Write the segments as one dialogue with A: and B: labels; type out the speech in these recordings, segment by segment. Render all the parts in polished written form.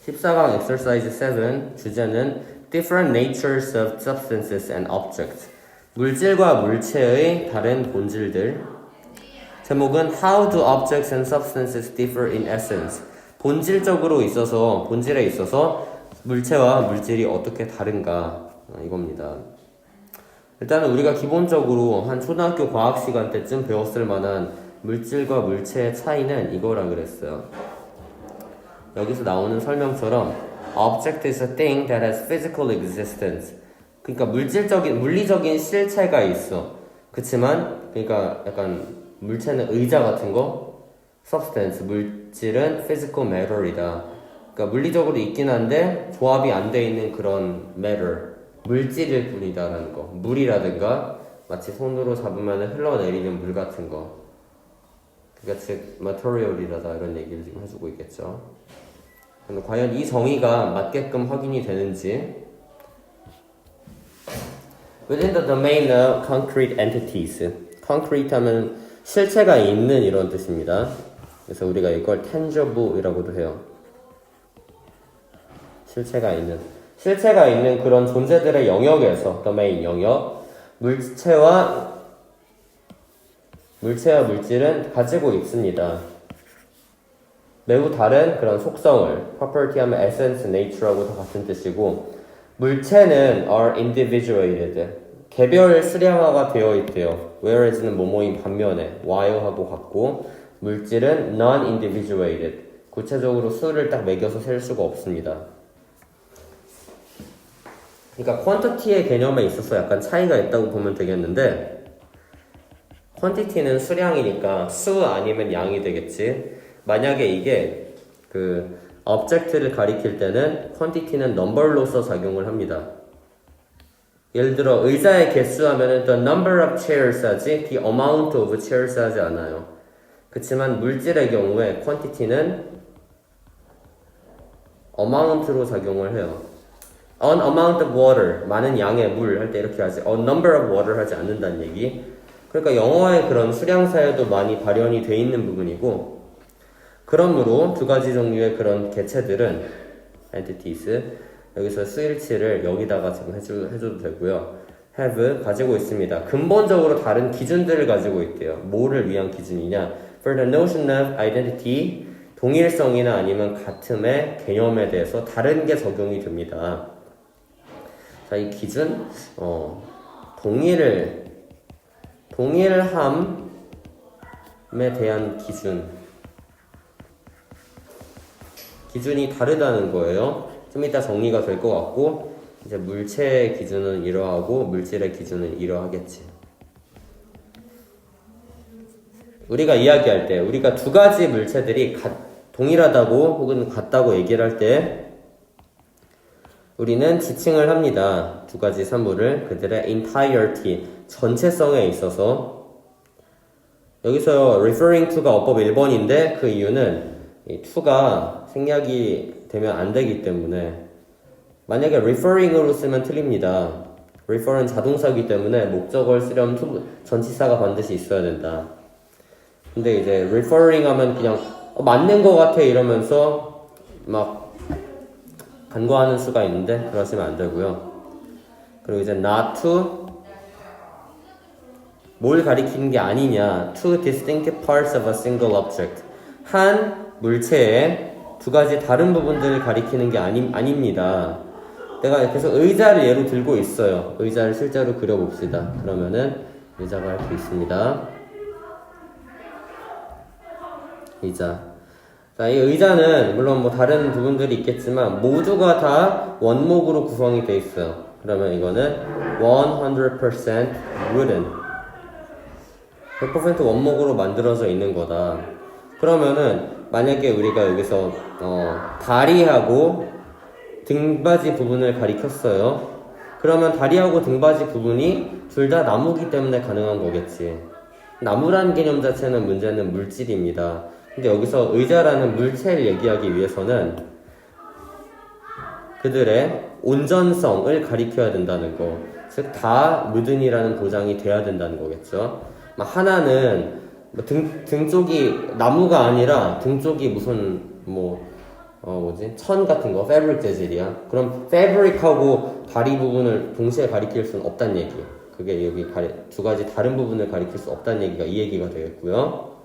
A: 14강 exercise 7 주제는 different natures of substances and objects. 물질과 물체의 다른 본질들. 제목은 How do objects and substances differ in essence? 본질에 있어서 물체와 물질이 어떻게 다른가 이겁니다. 일단은 우리가 기본적으로 한 초등학교 과학 시간 때쯤 배웠을 만한 물질과 물체의 차이는 이거라 그랬어요. 여기서 나오는 설명처럼 Object is a thing that has physical existence. 그러니까 물리적인 실체가 있어. 그치만 그러니까 약간 물체는 의자 같은 거, substance, 물질은 physical matter이다. 그러니까 물리적으로 있긴 한데 조합이 안 돼 있는 그런 matter, 물질일 뿐이다라는 거. 물이라든가 마치 손으로 잡으면 흘러내리는 물 같은 거. 그러니까 즉 material이다 이런 얘기를 지금 해주고 있겠죠. 근데 과연 이 정의가 맞게끔 확인이 되는지. Within the domain of concrete entities. concrete 하면 실체가 있는 이런 뜻입니다. 그래서 우리가 이걸 tangible이라고도 해요. 실체가 있는 그런 존재들의 영역에서 domain 영역, 물체와 물질은 가지고 있습니다. 매우 다른 그런 속성을 property 하면 essence, nature하고도 같은 뜻이고 물체는 are individuated 개별 수량화가 되어 있대요. whereas는 뭐뭐인 반면에 while하고 같고 물질은 non-individuated 구체적으로 수를 딱 매겨서 셀 수가 없습니다. 그러니까 quantity의 개념에 있어서 약간 차이가 있다고 보면 되겠는데 quantity는 수량이니까 수 아니면 양이 되겠지. 만약에 이게 그 object를 가리킬 때는 quantity는 number로서 작용을 합니다. 예를 들어 의자의 개수 하면은 the number of chairs 하지 the amount of chairs 하지 않아요. 그치만 물질의 경우에 quantity는 amount로 작용을 해요. an amount of water 많은 양의 물 할 때 이렇게 하지 a number of water 하지 않는다는 얘기. 그러니까 영어의 그런 수량사에도 많이 발현이 돼 있는 부분이고 그러므로 두 가지 종류의 그런 개체들은 entities 여기서 수일치를 여기다가 지금 해줘도 되고요. have 가지고 있습니다. 근본적으로 다른 기준들을 가지고 있대요. 뭐를 위한 기준이냐? For the notion of identity 동일성이나 아니면 같음의 개념에 대해서 다른 게 적용이 됩니다. 자, 이 기준 동일함에 대한 기준이 다르다는 거예요. 좀 이따 정리가 될 것 같고 이제 물체의 기준은 이러하고 물질의 기준은 이러하겠지. 우리가 이야기할 때 우리가 두 가지 물체들이 동일하다고 혹은 같다고 얘기를 할 때 우리는 지칭을 합니다. 두 가지 사물을 그들의 entirety 전체성에 있어서 여기서 referring to가 어법 1번인데 그 이유는 이 to가 생략이 되면 안 되기 때문에 만약에 referring으로 쓰면 틀립니다. refer은 자동사이기 때문에 목적어를 쓰려면 to 전치사가 반드시 있어야 된다. 근데 이제 referring 하면 그냥 맞는 것 같아 이러면서 막 간과하는 수가 있는데 그러시면 안 되고요. 그리고 이제 not to 뭘 가리키는 게 아니냐 two distinct parts of a single object 한 물체의 두 가지 다른 부분들을 가리키는 게 아닙니다. 내가 계속 의자를 예로 들고 있어요. 의자를 실제로 그려봅시다. 그러면은 의자가 이렇게 있습니다. 의자. 자, 이 의자는 물론 뭐 다른 부분들이 있겠지만 모두가 다 원목으로 구성이 돼 있어요. 그러면 이거는 100% wooden 100% 원목으로 만들어져 있는 거다. 그러면은 만약에 우리가 여기서 다리하고 등받이 부분을 가리켰어요. 그러면 다리하고 등받이 부분이 둘 다 나무기 때문에 가능한 거겠지. 나무라는 개념 자체는 문제는 물질입니다. 근데 여기서 의자라는 물체를 얘기하기 위해서는 그들의 온전성을 가리켜야 된다는 거. 즉 다 무든이라는 보장이 돼야 된다는 거겠죠. 하나는 등 쪽이 나무가 아니라 등 쪽이 무슨 뭐 천 같은 거, fabric 재질이야. 그럼 fabric하고 다리 부분을 동시에 가리킬 수는 없다는 얘기예요. 그게 여기 두 가지 다른 부분을 가리킬 수 없다는 얘기가 이 얘기가 되겠고요.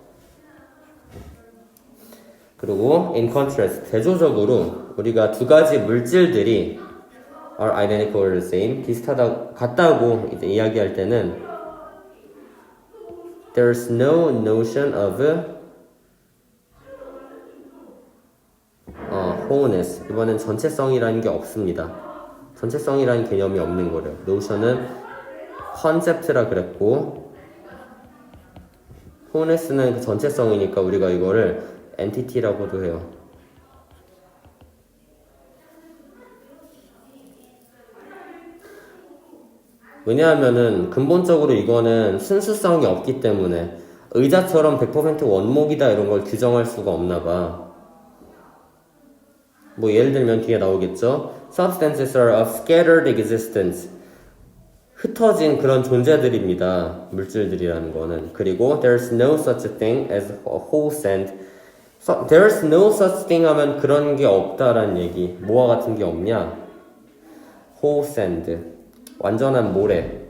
A: 그리고 in contrast, 대조적으로 우리가 두 가지 물질들이 are identical or the same, 같다고 이제 이야기할 때는 there's no notion of wholeness. 이번엔 전체성이라는 게 없습니다. 전체성이라는 개념이 없는 거래요. notion은 컨셉트라 그랬고 wholeness는 그 전체성이니까 우리가 이거를 entity라고도 해요. 왜냐하면은 근본적으로 이거는 순수성이 없기 때문에 의자처럼 100% 원목이다 이런 걸 규정할 수가 없나 봐. 뭐 예를 들면 뒤에 나오겠죠. Substances are of scattered existence. 흩어진 그런 존재들입니다. 물질들이라는 거는. 그리고 there's no such thing as a whole sand. There's no such thing 하면 그런 게 없다라는 얘기. 뭐와 같은 게 없냐? whole sand. 완전한 모래.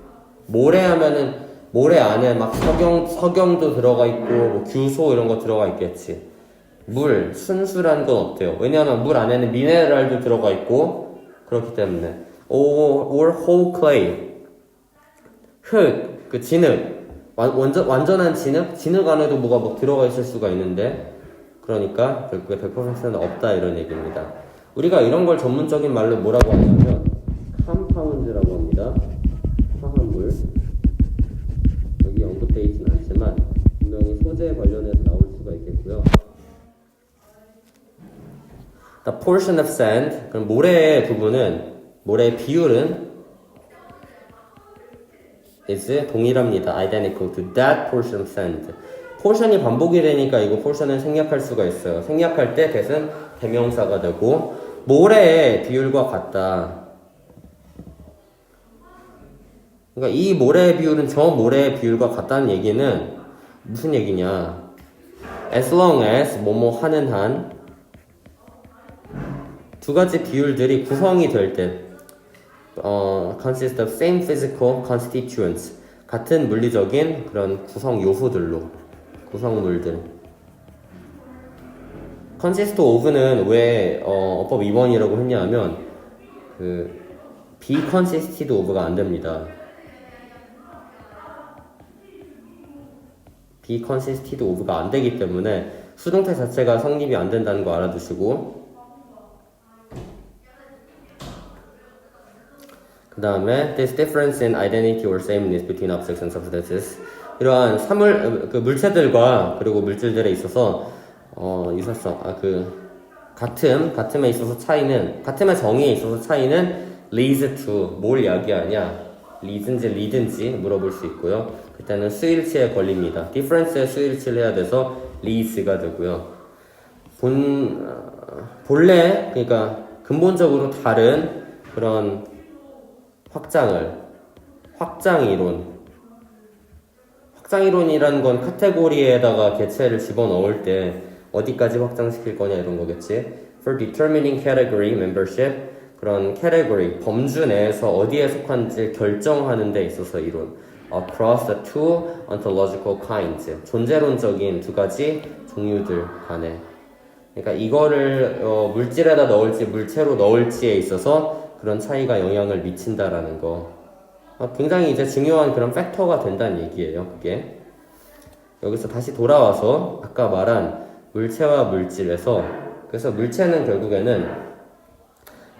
A: 모래 하면은 모래 안에 막 석영도 들어가 있고 뭐 규소 이런 거 들어가 있겠지. 물, 순수란 건 없대요. 왜냐하면 물 안에는 미네랄도 들어가 있고 그렇기 때문에. or whole clay. 흙, 그 진흙. 완전한 진흙? 진흙 안에도 뭐가 뭐 들어가 있을 수가 있는데 그러니까 결국에 100%는 없다 이런 얘기입니다. 우리가 이런 걸 전문적인 말로 뭐라고 하냐면 컴파운드라고 합니다. 화합물. 여기 언급되어 있지는 않지만 분명히 소재 관련해서 나올 수가 있겠고요. The portion of sand, 그럼 모래의 부분은, 모래의 비율은 is 동일합니다. Identical to that portion of sand. 포션이 반복이 되니까 이거 포션을 생략할 수가 있어요. 생략할 때 that은 대명사가 되고 모래의 비율과 같다. 그러니까 이 모래의 비율은 저 모래의 비율과 같다는 얘기는 무슨 얘기냐? As long as 뭐뭐 하는 한 두 가지 비율들이 구성이 될 때 consist of same physical constituents 같은 물리적인 그런 구성 요소들로 구성물들. consist of는 왜 어법 2번이라고 했냐면 그 be consisted of가 안 됩니다. be consisted of가 안 되기 때문에 수동태 자체가 성립이 안 된다는 거 알아두시고 그 다음에 this difference in identity or sameness between objects and substances 이러한 물체들과 그리고 물질들에 있어서 유사성 같음에 있어서 차이는 같음의 정의에 있어서 차이는 leads to 뭘 이야기하냐 leads인지 lead인지 물어볼 수 있고요. 그때는 수일치에 걸립니다. difference에 수일치를 해야 돼서 leads가 되고요. 본래 그러니까 근본적으로 다른 그런 확장이론이라는 건 카테고리에다가 개체를 집어넣을 때 어디까지 확장시킬 거냐 이런 거겠지. For determining category membership 그런 category 범주 내에서 어디에 속한지 결정하는 데 있어서 이론. Across the two ontological kinds 존재론적인 두 가지 종류들 간에. 그러니까 이거를 물질에다 넣을지 물체로 넣을지에 있어서 그런 차이가 영향을 미친다라는 거. 굉장히 이제 중요한 그런 팩터가 된다는 얘기예요, 그게. 여기서 다시 돌아와서 아까 말한 물체와 물질에서 그래서 물체는 결국에는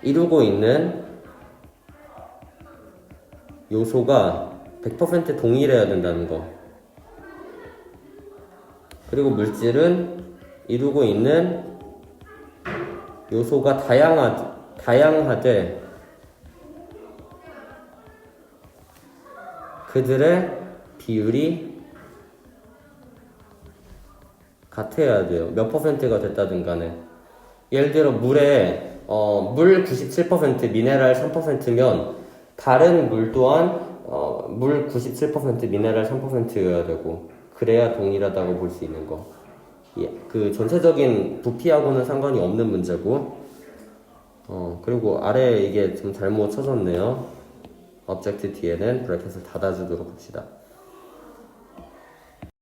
A: 이루고 있는 요소가 100% 동일해야 된다는 거. 그리고 물질은 이루고 있는 요소가 다양하되 그들의 비율이 같아야 돼요. 몇 퍼센트가 됐다든 간에. 예를 들어 물에 물 97%, 미네랄 3%면 다른 물 또한 물 97%, 미네랄 3%여야 되고 그래야 동일하다고 볼 수 있는 거. 그 전체적인 부피하고는 상관이 없는 문제고, 그리고 아래 이게 좀 잘못 쳐졌네요. object 뒤에는 브래켓을 닫아주도록 합시다.